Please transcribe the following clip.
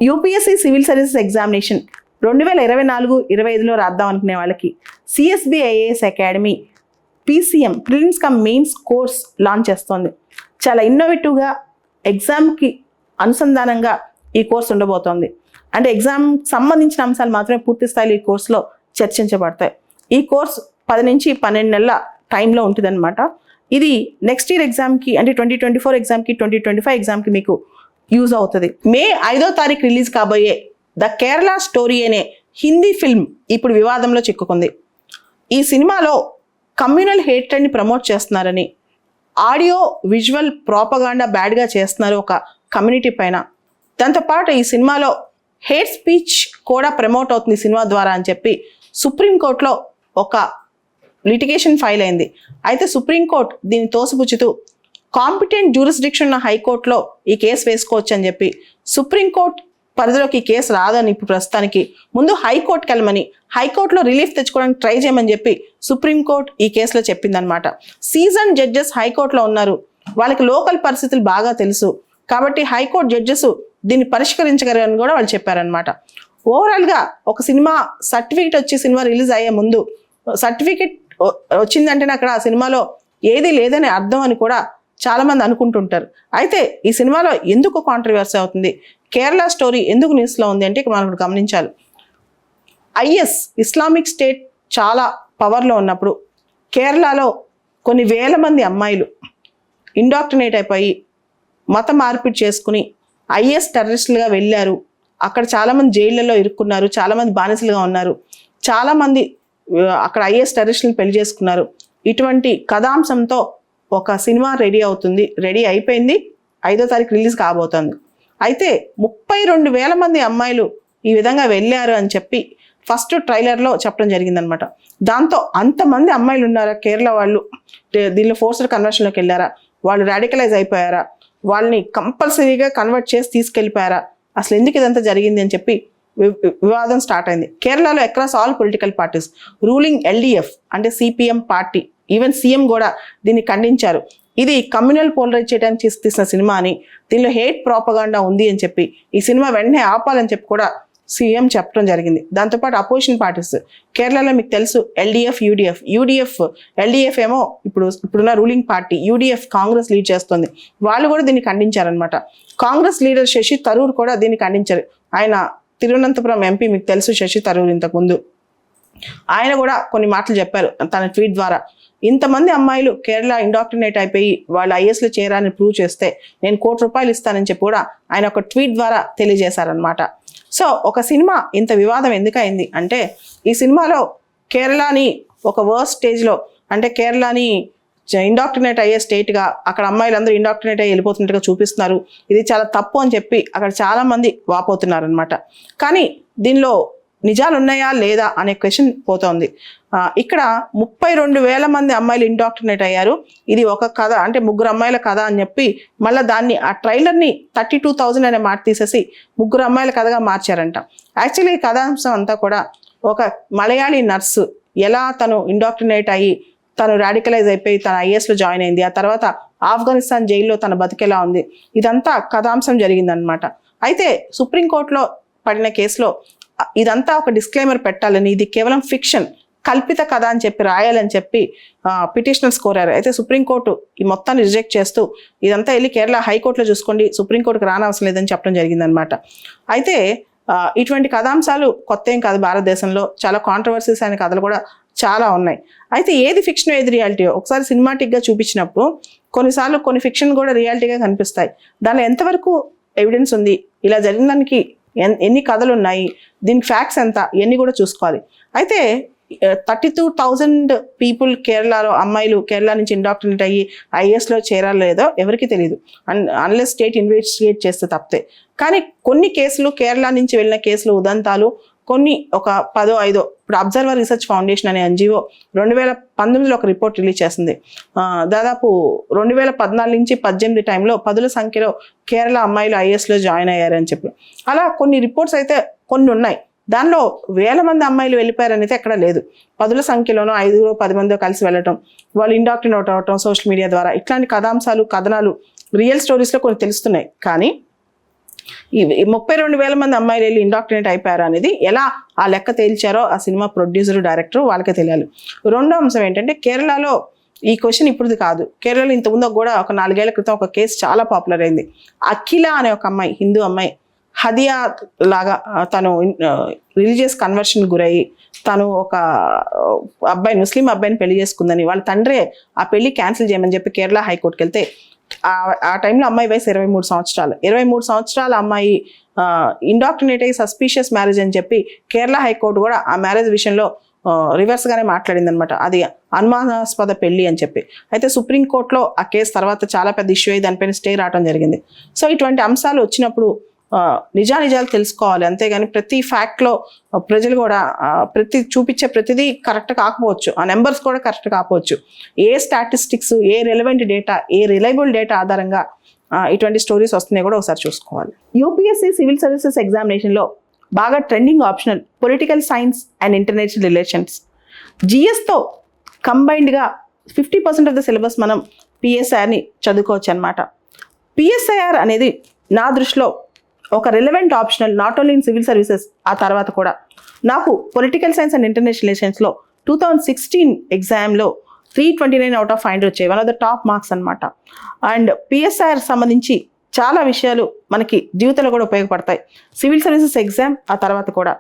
UPSC civil services examination 2024-25లో రాద్దాం అనుకునే వాళ్ళకి CSB IAS academy PCM prelims come mains course launch చేస్తోంది. చాలా ఇన్నోవేటివ్గా ఎగ్జామ్కి అనుసంధానంగా ఈ కోర్స్ ఉండబోతోంది. అంటే ఎగ్జామ్ సంబంధించిన అంశాలు మాత్రమే పూర్తి స్థాయిలో ఈ కోర్సులో చర్చించబడతాయి. ఈ కోర్స్ 10 నుంచి 12 నెలల టైంలో ఉంటుందన్నమాట. ఇది నెక్స్ట్ ఇయర్ ఎగ్జామ్కి అంటే 2024 ఎగ్జామ్కి 2025 ఎగ్జామ్కి మీకు యూజ్ అవుతుంది. మే 5వ తారీఖు రిలీజ్ కాబోయే ద కేరళ స్టోరీ అనే హిందీ ఫిల్మ్ ఇప్పుడు వివాదంలో చిక్కుకుంది. ఈ సినిమాలో కమ్యూనల్ హేట్రెడ్ని ప్రమోట్ చేస్తున్నారని, ఆడియో విజువల్ ప్రోపగాండా బ్యాడ్గా చేస్తున్నారు ఒక కమ్యూనిటీ పైన. దాంతోపాటు ఈ సినిమాలో హేట్ స్పీచ్ కూడా ప్రమోట్ అవుతుంది సినిమా ద్వారా అని చెప్పి సుప్రీంకోర్టులో ఒక లిటిగేషన్ ఫైల్ అయింది. అయితే సుప్రీంకోర్టు దీన్ని తోసిపుచ్చుతూ కాంపిటెంట్ జ్యూరిస్డిక్షన్ ఉన్న హైకోర్టులో ఈ కేసు వేసుకోవచ్చు అని చెప్పి, సుప్రీంకోర్టు పరిధిలోకి ఈ కేసు రాదని ఇప్పుడు ప్రస్తుతానికి ముందు హైకోర్టుకి వెళ్ళమని, హైకోర్టులో రిలీఫ్ తెచ్చుకోవడానికి ట్రై చేయమని చెప్పి సుప్రీంకోర్టు ఈ కేసులో చెప్పిందనమాట. సీజన్ జడ్జెస్ హైకోర్టులో ఉన్నారు, వాళ్ళకి లోకల్ పరిస్థితులు బాగా తెలుసు కాబట్టి హైకోర్టు జడ్జెస్ దీన్ని పరిష్కరించగలరని కూడా వాళ్ళు చెప్పారనమాట. ఓవరాల్గా ఒక సినిమా సర్టిఫికెట్ వచ్చి సినిమా రిలీజ్ అయ్యే ముందు సర్టిఫికెట్ వచ్చిందంటేనే అక్కడ ఆ సినిమాలో ఏది లేదని అర్థం అని కూడా చాలామంది అనుకుంటుంటారు. అయితే ఈ సినిమాలో ఎందుకు కాంట్రవర్సీ అవుతుంది, కేరళ స్టోరీ ఎందుకు న్యూస్లో ఉంది అంటే మనం గమనించాలి. ఐఎస్ ఇస్లామిక్ స్టేట్ చాలా పవర్లో ఉన్నప్పుడు కేరళలో కొన్ని వేల మంది అమ్మాయిలు ఇండాక్ట్రినేట్ అయిపోయి మత మార్పిడి చేసుకుని ఐఎస్ టెర్రరిస్టులుగా వెళ్ళారు. అక్కడ చాలామంది జైళ్లలో ఇరుక్కున్నారు, చాలామంది బానిసలుగా ఉన్నారు, చాలామంది అక్కడ ఐఎస్ టెర్రరిస్టులను పెళ్లి చేసుకున్నారు. ఇటువంటి కథాంశంతో ఒక సినిమా రెడీ అయిపోయింది. 5వ తారీఖు రిలీజ్ కాబోతోంది. అయితే 32,000 మంది అమ్మాయిలు ఈ విధంగా వెళ్ళారు అని చెప్పి ఫస్ట్ ట్రైలర్లో చెప్పడం జరిగిందనమాట. దాంతో అంతమంది అమ్మాయిలు ఉన్నారా కేరళ వాళ్ళు దీనిలో ఫోర్స్డ్ కన్వర్షన్లోకి వెళ్ళారా, వాళ్ళు రాడికలైజ్ అయిపోయారా, వాళ్ళని కంపల్సరీగా కన్వర్ట్ చేసి తీసుకెళ్ళిపోయారా, అసలు ఎందుకు ఇదంతా జరిగింది అని చెప్పి వివాదం స్టార్ట్ అయింది. కేరళలో across all political parties, ruling LDF అంటే సిపిఎం పార్టీ, ఈవెన్ సీఎం కూడా దీన్ని ఖండించారు. ఇది కమ్యూనల్ పోలరైజ్ చేయడానికి తీసిన సినిమా అని, దీనిలో హేట్ ప్రోపగాండా ఉంది అని చెప్పి ఈ సినిమా వెంటనే ఆపాలని చెప్పి కూడా సీఎం చెప్పడం జరిగింది. దాంతోపాటు అపోజిషన్ పార్టీస్ కేరళలో మీకు తెలుసు ఎల్డిఎఫ్, ఎల్డిఎఫ్ ఏమో ఇప్పుడున్న ruling party, UDF Congress lead చేస్తుంది, వాళ్ళు కూడా దీన్ని ఖండించారనమాట. కాంగ్రెస్ లీడర్ శశి థరూర్ కూడా దీన్ని ఖండించారు. ఆయన తిరువనంతపురం ఎంపీ, మీకు తెలుసు శశి థరూర్ ఇంతకుముందు, ఆయన కూడా కొన్ని మాటలు చెప్పారు తన ట్వీట్ ద్వారా. ఇంతమంది అమ్మాయిలు కేరళ ఇండాక్ట్రినేట్ అయిపోయి వాళ్ళు ఐఎస్లో చేరాలని ప్రూవ్ చేస్తే నేను ₹1 కోటి ఇస్తానని చెప్పి కూడా ఆయన ఒక ట్వీట్ ద్వారా తెలియజేశారనమాట. సో ఒక సినిమా ఇంత వివాదం ఎందుకైంది అంటే ఈ సినిమాలో కేరళని ఒక వర్స్ట్ స్టేజ్లో, అంటే కేరళని ఇండాక్ట్రినేట్ అయ్యే స్టేట్గా, అక్కడ అమ్మాయిలందరూ ఇండాక్ట్రినేట్ అయ్యి వెళ్ళిపోతున్నట్టుగా చూపిస్తున్నారు. ఇది చాలా తప్పు అని చెప్పి అక్కడ చాలామంది వాపోతున్నారు అనమాట. కానీ దీనిలో నిజాలు ఉన్నాయా లేదా అనే క్వశ్చన్ పోతోంది. ఇక్కడ 32,000 మంది అమ్మాయిలు ఇండాక్ట్రినేట్ అయ్యారు. ఇది ఒక కథ, అంటే 3 అమ్మాయిల కథ అని చెప్పి మళ్ళీ దాన్ని ఆ ట్రైలర్ని 32,000 అనే మాట తీసేసి 3 అమ్మాయిల కథగా మార్చారంట. యాక్చువల్లీ ఈ కథాంశం అంతా కూడా ఒక మలయాళీ నర్సు ఎలా తను ఇండాక్ట్రినేట్ అయ్యి తను రాడికలైజ్ అయిపోయి తన ఐఎస్లో జాయిన్ అయింది, ఆ తర్వాత ఆఫ్ఘనిస్తాన్ జైల్లో తన బతికేలా ఉంది, ఇదంతా కథాంశం జరిగిందనమాట. అయితే సుప్రీంకోర్టులో పడిన కేసులో ఇదంతా ఒక డిస్క్లైమర్ పెట్టాలని, ఇది కేవలం ఫిక్షన్, కల్పిత కథ అని చెప్పి రాయాలని చెప్పి పిటిషనర్స్ కోరారు. అయితే సుప్రీంకోర్టు ఈ మొత్తాన్ని రిజెక్ట్ చేస్తూ ఇదంతా వెళ్ళి కేరళ హైకోర్టులో చూసుకోండి, సుప్రీంకోర్టుకు రానవసరం లేదని చెప్పడం జరిగిందనమాట. అయితే ఇటువంటి కథాంశాలు కొత్త ఏం కాదు, భారతదేశంలో చాలా కాంట్రవర్సీస్ అయిన కథలు కూడా చాలా ఉన్నాయి. అయితే ఏది ఫిక్షన్ ఏది రియాలిటీ ఒకసారి సినిమాటిక్గా చూపించినప్పుడు కొన్నిసార్లు కొన్ని ఫిక్షన్ కూడా రియాలిటీగా కనిపిస్తాయి. దానిలో ఎంతవరకు ఎవిడెన్స్ ఉంది, ఇలా జరిగిన దానికి ఎన్ని కథలు ఉన్నాయి, దీనికి ఫ్యాక్ట్స్ ఎంత, ఇవన్నీ కూడా చూసుకోవాలి. అయితే 32,000 పీపుల్ కేరళలో అమ్మాయిలు కేరళ నుంచి ఇండాక్ట్రినేట్ అయ్యి ఐఎస్లో చేరాలో లేదో ఎవరికి తెలియదు, అన్లెస్ స్టేట్ ఇన్వెస్టిగేట్ చేస్తే తప్పితే. కానీ కొన్ని కేసులు కేరళ నుంచి వెళ్ళిన కేసులు ఉదంతాలు కొన్ని ఒక 10-5 ఇప్పుడు అబ్జర్వర్ రీసెర్చ్ ఫౌండేషన్ అనే ఎన్జిఓ 2019లో ఒక రిపోర్ట్ రిలీజ్ చేసింది. దాదాపు 2014 నుంచి 18 టైంలో 10ల సంఖ్యలో కేరళ అమ్మాయిలు ఐఎస్లో జాయిన్ అయ్యారని చెప్పి. అలా కొన్ని రిపోర్ట్స్ అయితే కొన్ని ఉన్నాయి. దానిలో వేల మంది అమ్మాయిలు వెళ్ళిపోయారని అయితే ఎక్కడ లేదు. 10ల సంఖ్యలోనో 5-10 మంది కలిసి వెళ్ళటం, వాళ్ళు ఇండాక్ట్రినేట్ అవటం సోషల్ మీడియా ద్వారా, ఇట్లాంటి కథాంశాలు కథనాలు రియల్ స్టోరీస్లో కొన్ని తెలుస్తున్నాయి. కానీ ఈ 32,000 మంది అమ్మాయిలు వెళ్ళి ఇండాక్ట్రినేట్ అయిపోయారు అనేది ఎలా ఆ లెక్క తేల్చారో ఆ సినిమా ప్రొడ్యూసర్ డైరెక్టర్ వాళ్ళకే తెలియాలి. రెండో అంశం ఏంటంటే కేరళలో ఈ క్వశ్చన్ ఇప్పుడుది కాదు, కేరళలో ఇంతకుముందు కూడా ఒక 4 ఏళ్ల క్రితం ఒక కేసు చాలా పాపులర్ అయింది. అఖిల అనే ఒక అమ్మాయి, హిందూ అమ్మాయి, హదియా లాగా తను రిలీజియస్ కన్వర్షన్ గురయ్యి తను ఒక అబ్బాయిని, ముస్లిం అబ్బాయిని పెళ్లి చేసుకుందని వాళ్ళ తండ్రే ఆ పెళ్లి క్యాన్సిల్ చేయమని చెప్పి కేరళ హైకోర్టుకి వెళ్తే ఆ టైంలో అమ్మాయి వయసు 23 సంవత్సరాలు. 23 సంవత్సరాల అమ్మాయి ఇండాక్ట్రినేట్ అయ్యి సస్పీషియస్ మ్యారేజ్ అని చెప్పి కేరళ హైకోర్టు కూడా ఆ మ్యారేజ్ విషయంలో రివర్స్ గానే మాట్లాడింది అనమాట. అది అనుమానాస్పద పెళ్లి అని చెప్పి. అయితే సుప్రీంకోర్టులో ఆ కేసు తర్వాత చాలా పెద్ద ఇష్యూ అయ్యి దానిపైన స్టే రావడం జరిగింది. సో ఇటువంటి అంశాలు వచ్చినప్పుడు నిజాలు తెలుసుకోవాలి, అంతేగాని ప్రతి ఫ్యాక్ట్లో ప్రజలు కూడా చూపించే ప్రతిదీ కరెక్ట్ కాకపోవచ్చు, ఆ నెంబర్స్ కూడా కరెక్ట్ కాకపోవచ్చు. ఏ స్టాటిస్టిక్స్, ఏ రెలవెంట్ డేటా, ఏ రిలయబుల్ డేటా ఆధారంగా ఇటువంటి స్టోరీస్ వస్తున్నాయి కూడా ఒకసారి చూసుకోవాలి. యూపీఎస్సీ సివిల్ సర్వీసెస్ ఎగ్జామినేషన్లో బాగా trending optional political science and international relations. జిఎస్తో కంబైన్డ్గా 50% ఆఫ్ ద సిలబస్ మనం పిఎస్ఐఆర్ని చదువుకోవచ్చు అనమాట. పిఎస్ఐఆర్ అనేది నా దృష్టిలో ఒక relevant optional not only in civil services, ఆ తర్వాత కూడా నాకు పొలిటికల్ సైన్స్ అండ్ ఇంటర్నేషనల్ రిలేషన్స్లో 2016 ఎగ్జామ్లో 329 out of 500 వచ్చాయి. One of the top marks అనమాట. అండ్ పిఎస్ఐఆర్ సంబంధించి చాలా విషయాలు మనకి జీవితంలో కూడా ఉపయోగపడతాయి. సివిల్ సర్వీసెస్ ఎగ్జామ్ ఆ తర్వాత కూడా